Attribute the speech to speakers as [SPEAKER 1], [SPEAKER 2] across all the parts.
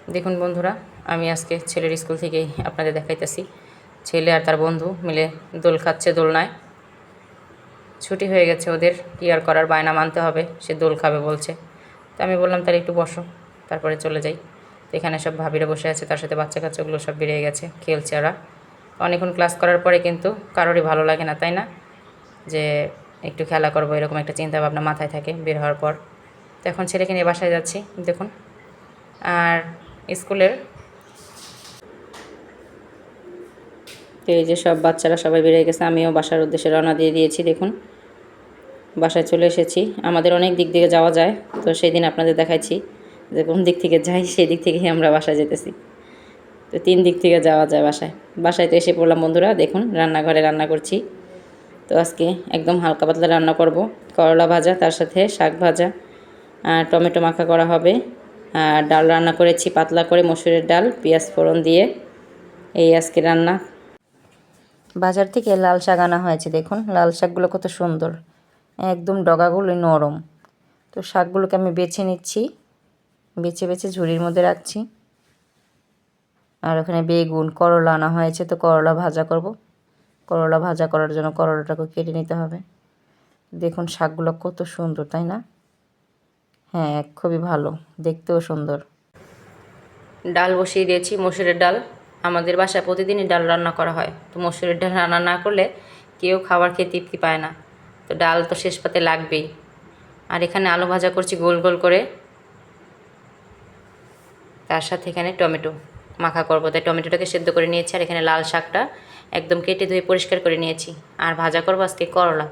[SPEAKER 1] দেখুন বন্ধুরা, আমি আজকে ছেলের স্কুল থেকেই আপনাদের দেখাইতেছি। ছেলে আর তার বন্ধু মিলে দোল খাচ্ছে দোলনায়। ছুটি হয়ে গেছে ওদের, কি আর করার, বায়না মানতে হবে, সে দোল খাবে বলছে। তো আমি বললাম তাহলে একটু বসো, তারপরে চলে যাই। তো এখানে সব ভাবিরা বসে আছে, তার সাথে বাচ্চা কাচ্চাগুলো সব বেরিয়ে গেছে, খেলছে ওরা। অনেকক্ষণ ক্লাস করার পরে কিন্তু কারোরই ভালো লাগে না, তাই না? যে একটু খেলা করবো, এরকম একটা চিন্তা ভাবনা মাথায় থাকে বের হওয়ার পর। তো এখন ছেলেকে নিয়ে বাসায় যাচ্ছি দেখুন। আর স্কুলের তো এই যে সব বাচ্চারা সবাই বেরিয়ে গেছে, আমিও বাসার উদ্দেশ্যে রওনা দিয়ে দিয়েছি। দেখুন বাসায় চলে এসেছি। আমাদের অনেক দিক থেকে যাওয়া যায়, তো সেই দিন আপনাদের দেখাইছি যে কোন দিক থেকে যাই, সেই দিক থেকেই আমরা বাসায় যেতেছি। তো 3 দিক থেকে যাওয়া যায় বাসায়। বাসায় তো এসে পড়লাম বন্ধুরা, দেখুন রান্নাঘরে রান্না করছি। তো আজকে একদম হালকা পাতলা রান্না করব, করলা ভাজা, তার সাথে শাক ভাজা আর টমেটো মাখা করা হবে। আর ডাল রান্না করেছি পাতলা করে, মসুরের ডাল, পেঁয়াজ ফোড়ন দিয়ে। এই আজকে রান্না। বাজার থেকে লাল শাক আনা হয়েছে, দেখুন লাল শাকগুলো কত সুন্দর, একদম ডগাগুলো নরম। তো শাকগুলোকে আমি বেছে নিচ্ছি, বেছে বেছে ঝুড়ির মধ্যে রাখছি। আর ওখানে বেগুন, করলা আনা হয়েছে, তো করলা ভাজা করব। করলা ভাজা করার জন্য করলাটাকে কেটে নিতে হবে। দেখুন শাকগুলো কত সুন্দর, তাই না? হ্যাঁ, খুবই ভালো, দেখতেও সুন্দর। ডাল বসিয়ে দিয়েছি, মসুরের ডাল। আমাদের বাসায় প্রতিদিনই ডাল রান্না করা হয়, তো মসুরের ডাল রান্না না করলে কেউ খাবার খেয়ে তৃপ্তি পায় না। তো ডাল তো শেষ পাতে লাগবেই। আর এখানে আলু ভাজা করছি গোল গোল করে, তার সাথে এখানে টমেটো মাখা করবো, তাই টমেটোটাকে সেদ্ধ করে নিয়েছি। আর এখানে লাল শাকটা একদম কেটে ধুয়ে পরিষ্কার করে নিয়েছি। আর ভাজা করবো আজকে করলা।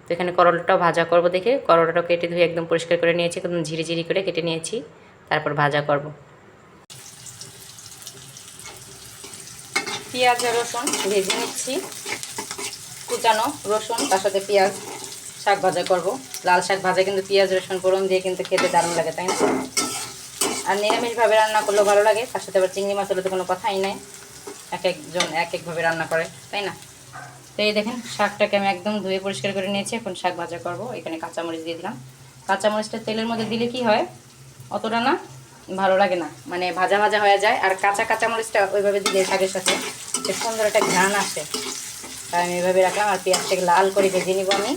[SPEAKER 1] তো এখানে করলাটাও ভাজা করব, দেখে করলাটাও কেটে ধুয়ে একদম পরিষ্কার করে নিয়েছি, একদম ঝিরিঝিরি করে কেটে নিয়েছি। তারপর ভাজা করব। পেঁয়াজ আর রসুন ভেজে নিচ্ছি, কুচানো রসুন, তার সাথে পেঁয়াজ। শাক ভাজা করব, লাল শাক ভাজা কিন্তু পেঁয়াজ রসুন ফোড়ন দিয়ে কিন্তু খেতে দারুণ লাগে, তাই না? আর নিরামিষভাবে রান্না করলেও ভালো লাগে, তার সাথে আবার চিংড়ি মাছ হলে তো কোনো কথাই নাই। এক একজন এক একভাবে রান্না করে, তাই না? তো এই দেখেন শাকটাকে আমি একদম ধুয়ে পরিষ্কার করে নিয়েছি, এখন শাক ভাজা করব। এখানে কাঁচামরিচ দিয়ে দিলাম। কাঁচামরিচটা তেলের মধ্যে দিলে কি হয়, অতটা না ভালো লাগে না, মানে ভাজা ভাজা হয়ে যায়। আর কাঁচা কাঁচামরিচটা ওইভাবে দিলে শাকের সাথে যে সুন্দর একটা ঘ্রাণ আসে, তাই আমি এইভাবে রাখলাম। আর পেঁয়াজটাকে লাল করে ভেজে নিব আমি।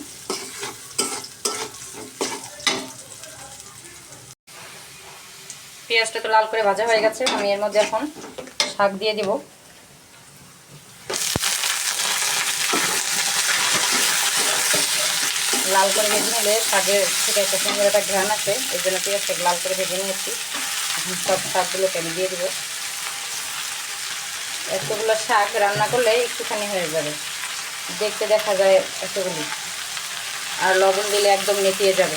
[SPEAKER 1] পেঁয়াজটা তো লাল করে ভাজা হয়ে গেছে, আমি এর মধ্যে এখন শাক দিয়ে দিব। লাল করে ভেজে নিলে শাকের থেকে একটা সুন্দর একটা ঘ্রাণ আসে, এই জন্য পেঁয়াজটাকে লাল করে ভেজে নিয়েছি। এখন সব শাকগুলোকে আমি দিয়ে দেবো। এতগুলো শাক রান্না করলে একটুখানি হয়ে যাবে, দেখতে দেখা যায় এতগুলি। আর লবণ দিলে একদম নেতিয়ে যাবে।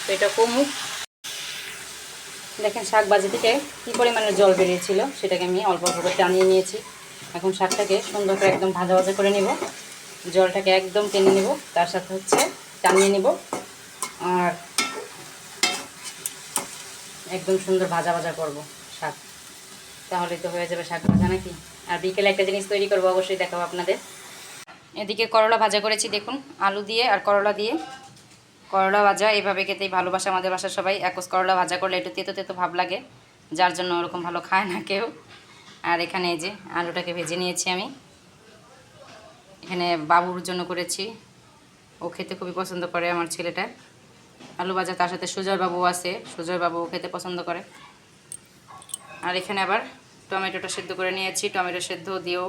[SPEAKER 1] তো এটা কমুক। দেখেন শাক ভাজি থেকে কী পরিমাণে জল বেরিয়েছিল, সেটাকে আমি অল্প অল্প করে টানিয়ে নিয়েছি। এখন শাকটাকে সুন্দর করে একদম ভাজা ভাজা করে নিব, জলটাকে একদম টেনে নিব, তার সাথে হচ্ছে টানিয়ে নিব। আর একদম সুন্দর ভাজা ভাজা করব শাক, তাহলে তো হয়ে যাবে শাক ভাজা, নাকি? আর বিকেলে একটা জিনিস তৈরি করবো, অবশ্যই দেখাবো আপনাদের। এদিকে করলা ভাজা করেছি, দেখুন আলু দিয়ে আর করলা দিয়ে। করলা ভাজা এইভাবে খেতেই ভালোবাসে আমাদের বাসার সবাই। একস করলা ভাজা করলে একটু তেতো তেতো ভাব লাগে, যার জন্য ওরকম ভালো খায় না কেউ। আর এখানে এই যে আলুটাকে ভেজে নিয়েছি আমি, এখানে বাবুর জন্য করেছি, ও খেতে খুবই পছন্দ করে আমার ছেলেটা আলু ভাজা। তার সাথে সুজয় বাবু আছে, সুজয় বাবু খেতে পছন্দ করে। আর এখানে আবার টমেটোটা সেদ্ধ করে নিয়েছি, টমেটো সেদ্ধ দিয়েও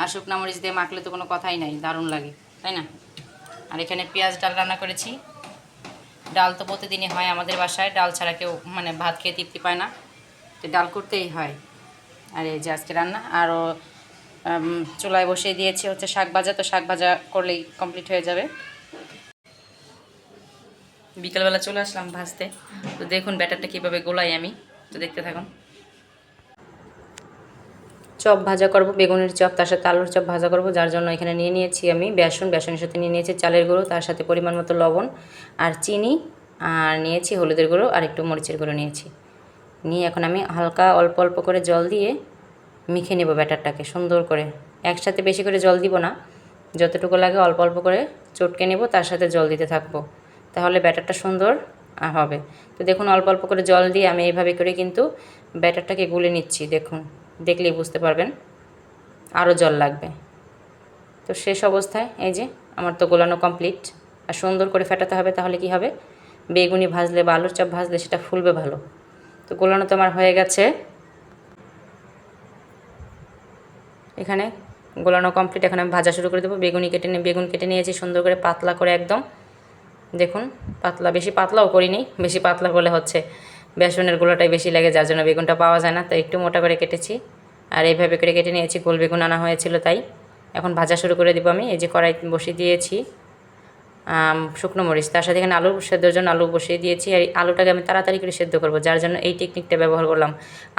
[SPEAKER 1] আর শুকনা মরিচ দিয়ে মাখলে তো কোনো কথাই নাই, দারুণ লাগে, তাই না? আর এখানে পেঁয়াজ ডাল রান্না করেছি। ডাল তো প্রতিদিনই হয় আমাদের বাসায়, ডাল ছাড়া কেউ মানে ভাত খেয়ে তৃপ্তি পায় না, তো ডাল করতেই হয়। আর এই যে আজকে রান্না। আরও চুলায় বসিয়ে দিয়েছি হচ্ছে শাক ভাজা, তো শাক ভাজা করলেই কমপ্লিট হয়ে যাবে। বিকেলবেলা চলে আসলাম ভাজতে, তো দেখুন ব্যাটারটা কীভাবে গোলাই আমি, তো দেখতে থাকুন। চপ ভাজা করব, বেগুনের চপ, তার সাথে আলুর চপ ভাজা করব, যার জন্য এখানে নিয়ে নিয়েছি আমি বেসন, বেসনের সাথে নিয়ে নিয়েছি চালের গুঁড়ো, তার সাথে পরিমাণ মতো লবণ আর চিনি, আর নিয়েছি হলুদের গুঁড়ো আর একটু মরিচের গুঁড়ো নিয়েছি। নিয়ে এখন আমি হালকা অল্প অল্প করে জল দিয়ে মেখে নেব ব্যাটারটাকে সুন্দর করে। একসাথে বেশি করে জল দিব না, যতটুকু লাগে অল্প অল্প করে চটকে নেব, তার সাথে জল দিতে থাকবো, তাহলে ব্যাটারটা সুন্দর হবে। তো দেখুন অল্প অল্প করে জল দিয়ে আমি এইভাবে করে কিন্তু ব্যাটারটাকে গুলে নিচ্ছি। দেখুন, দেখলেই বুঝতে পারবেন আরও জল লাগবে। তো শেষ অবস্থায় এই যে আমার তো গোলানো কমপ্লিট। আর সুন্দর করে ফেটাতে হবে, তাহলে কি হবে, বেগুনি ভাজলে বা আলুর চপ ভাজলে সেটা ফুলবে ভালো। তো গোলানো তো আমার হয়ে গেছে, এখানে গোলানো কমপ্লিট। এখন আমি ভাজা শুরু করে দেবো। বেগুন কেটে নিয়েছি সুন্দর করে পাতলা করে একদম। দেখুন পাতলা, বেশি পাতলাও করিনি, বেশি পাতলা করলে হচ্ছে বেসনের গোলাটাই বেশি লাগে, যার জন্য বেগুনটা পাওয়া যায় না, তাই একটু মোটা করে কেটেছি। আর এইভাবে করে কেটে নিয়েছি, গোল বেগুন আনা হয়েছিল তাই। এখন ভাজা শুরু করে দিব আমি। এই যে কড়াই বসিয়ে দিয়েছি শুকনো মরিচ, তার সাথে এখানে আলু সেদ্ধর জন্য আলু বসিয়ে দিয়েছি। আর আলুটাকে আমি তাড়াতাড়ি করে সেদ্ধ করব, যার জন্য এই টেকনিকটা ব্যবহার করলাম।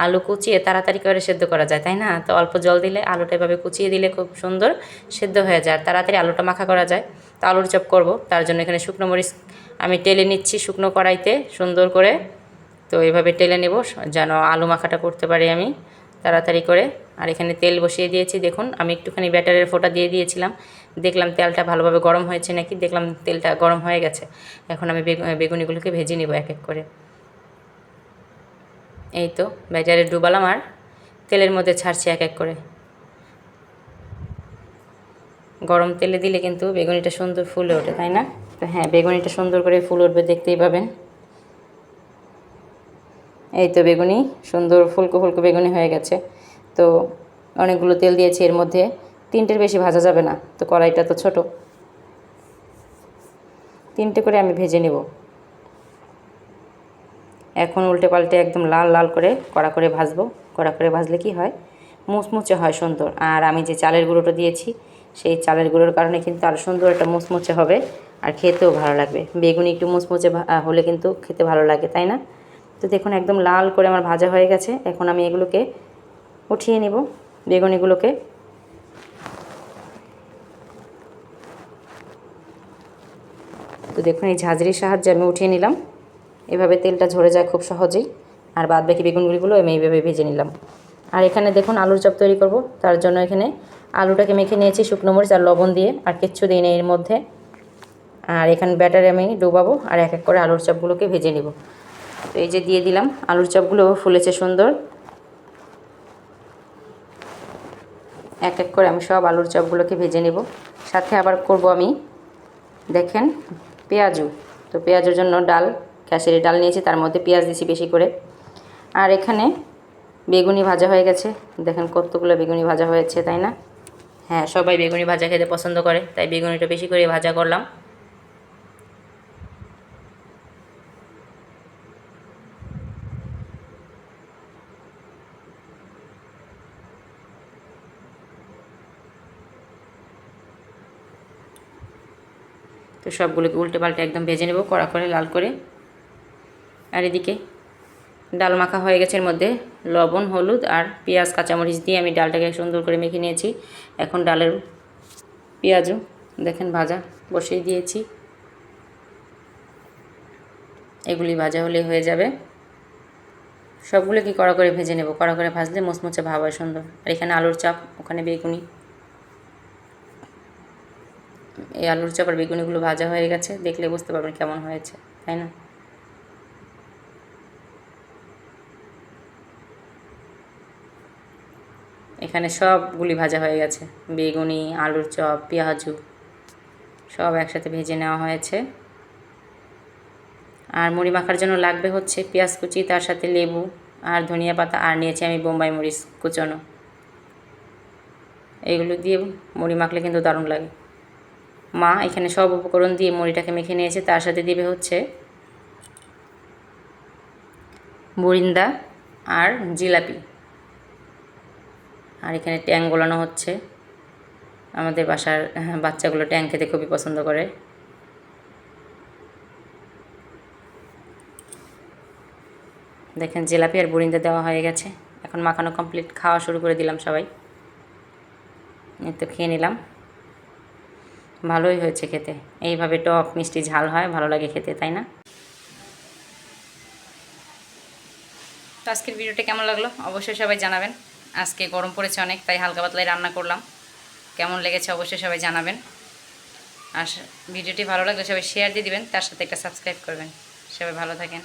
[SPEAKER 1] আলু কুচিয়ে তাড়াতাড়ি করে সেদ্ধ করা যায়, তাই না? তো অল্প জল দিলে আলুটা এভাবে কুচিয়ে দিলে খুব সুন্দর সেদ্ধ হয়ে যায়, আর তাড়াতাড়ি আলুটা মাখা করা যায়। তো আলুর চপ করব, তার জন্য এখানে শুকনো মরিচ আমি টেলে নিচ্ছি শুকনো কড়াইতে সুন্দর করে। তো এভাবে টেলে নেব যেন আলু মাখাটা করতে পারি আমি তাড়াতাড়ি করে। আর এখানে তেল বসিয়ে দিয়েছি। দেখুন আমি একটুখানি ব্যাটারের ফোঁটা দিয়ে দিয়েছিলাম, দেখলাম তেলটা ভালোভাবে গরম হয়েছে নাকি, দেখলাম তেলটা গরম হয়ে গেছে। এখন আমি বেগুনিগুলোকে ভেজে নেব এক এক করে। এই তো ব্যাটারে ডুবালাম আর তেলের মধ্যে ছাড়ছি এক এক করে। গরম তেলে দিলে কিন্তু বেগুনিটা সুন্দর ফুলে ওঠে, তাই না? তো হ্যাঁ, বেগুনিটা সুন্দর করে ফুল উঠবে, দেখতেই পাবেন। এই তো বেগুনি সুন্দর ফুলকো ফুলকো বেগুনি হয়ে গেছে। তো অনেকগুলো তেল দিয়েছি এর মধ্যে, তিনটের বেশি ভাজা যাবে না, তো কড়াইটা তো ছোট, তিনটে করে আমি ভেজে নেব। এখন উল্টে পাল্টে একদম লাল লাল করে কড়া করে ভাজবো। কড়া করে ভাজলে কি হয়, মুচমুচে হয় সুন্দর। আর আমি যে চালের গুঁড়োটা দিয়েছি, সেই চালের গুঁড়োর কারণে কিন্তু আরও সুন্দর একটা মুচমুচে হবে, আর খেতেও ভালো লাগবে। বেগুনি একটু মুচমুচে হলে কিন্তু খেতে ভালো লাগে, তাই না? তো দেখুন একদম লাল করে আমার ভাজা হয়ে গেছে। এখন আমি এগুলোকে উঠিয়ে নেব, বেগুনিগুলোকে। তো দেখুন এই ঝাঁঝরির সাহায্যে আমি উঠিয়ে নিলাম, এভাবে তেলটা ঝরে যায় খুব সহজেই। আর বাদ বাকি বেগুনগুলিগুলো আমি এইভাবে ভেজে নিলাম। আর এখানে দেখুন আলুর চপ তৈরি করব, তার জন্য এখানে আলুটাকে মেখে নিয়েছি শুকনো মরিচ আর লবণ দিয়ে, আর কিচ্ছু দিই না এর মধ্যে। আর এখানে ব্যাটারে আমি ডুবাবো আর এক এক করে আলুর চপগুলোকে ভেজে নেব। তো এই যে দিয়ে দিলাম, আলুর চপগুলো ফুলেছে সুন্দর। এক এক করে আমি সব আলুর চপগুলোকে ভেজে নেব। সাথে আবার করব আমি, দেখেন, পেঁয়াজু। তো পেঁয়াজের জন্য ডাল, খেসারি ডাল নিয়েছি, তার মধ্যে পেঁয়াজ দিয়েছি বেশি করে। আর এখানে বেগুনি ভাজা হয়ে গেছে, দেখেন কতগুলো বেগুনি ভাজা হয়েছে, তাই না? হ্যাঁ, সবাই বেগুনি ভাজা খেতে পছন্দ করে, তাই বেগুনিটা বেশি করে ভাজা করলাম। তো সবগুলোকে উল্টে পাল্টে একদম ভেজে নেব কড়া করে লাল করে। আর এদিকে ডাল মাখা হয়ে গেছে, এর মধ্যে লবণ, হলুদ আর পেঁয়াজ কাঁচামরিচ দিয়ে আমি ডালটাকে সুন্দর করে মেখে নিয়েছি। এখন ডালের পেঁয়াজও দেখেন ভাজা বসিয়ে দিয়েছি, এগুলি ভাজা হলে হয়ে যাবে। সবগুলো কি কড়া করে ভেজে নেব, কড়া করে ভাজলে মুচমুচে ভাব হয় সুন্দর। আর এখানে আলুর চাপ, ওখানে বেগুনি। এই আলুর চাপ আর বেগুনিগুলো ভাজা হয়ে গেছে, দেখলে বুঝতে পারবেন কেমন হয়েছে, তাই না? এখানে সবগুলি ভাজা হয়ে গেছে, বেগুনি, আলুর চপ, পেঁয়াজু সব একসাথে ভেজে নেওয়া হয়েছে। আর মুড়ি মাখার জন্য লাগবে হচ্ছে পেঁয়াজ কুচি, তার সাথে লেবু আর ধনিয়া পাতা, আর নিয়েছি আমি বোম্বাই মরিচ কুচানো। এইগুলো দিয়ে মুড়ি মাখলে কিন্তু দারুণ লাগে। মা এখানে সব উপকরণ দিয়ে মুড়িটাকে মেখে নিয়েছে, তার সাথে দিবে হচ্ছে বরিন্দা আর জিলাপি। আর এখানে ট্যাং গোলানো হচ্ছে, আমাদের বাসার বাচ্চাগুলো ট্যাং খেতে খুবই পছন্দ করে। দেখেন জিলাপি আর বরিন্দা দেওয়া হয়ে গেছে, এখন মাখানো কমপ্লিট, খাওয়া শুরু করে দিলাম সবাই। এই তো খেয়ে নিলাম, ভালোই হয়েছে খেতে। এইভাবে টক মিষ্টি ঝাল হয়, ভালো লাগে খেতে, তাই না? তো আজকের ভিডিওটা কেমন লাগলো অবশ্যই সবাই জানাবেন। আজকে গরম পড়েছে অনেক, তাই হালকা পাতলাই রান্না করলাম। কেমন লেগেছে অবশ্যই সবাই জানাবেন। আর ভিডিওটি ভালো লাগলে সবাই শেয়ার দিয়ে দিবেন, তার সাথে একটা সাবস্ক্রাইব করবেন। সবাই ভালো থাকেন।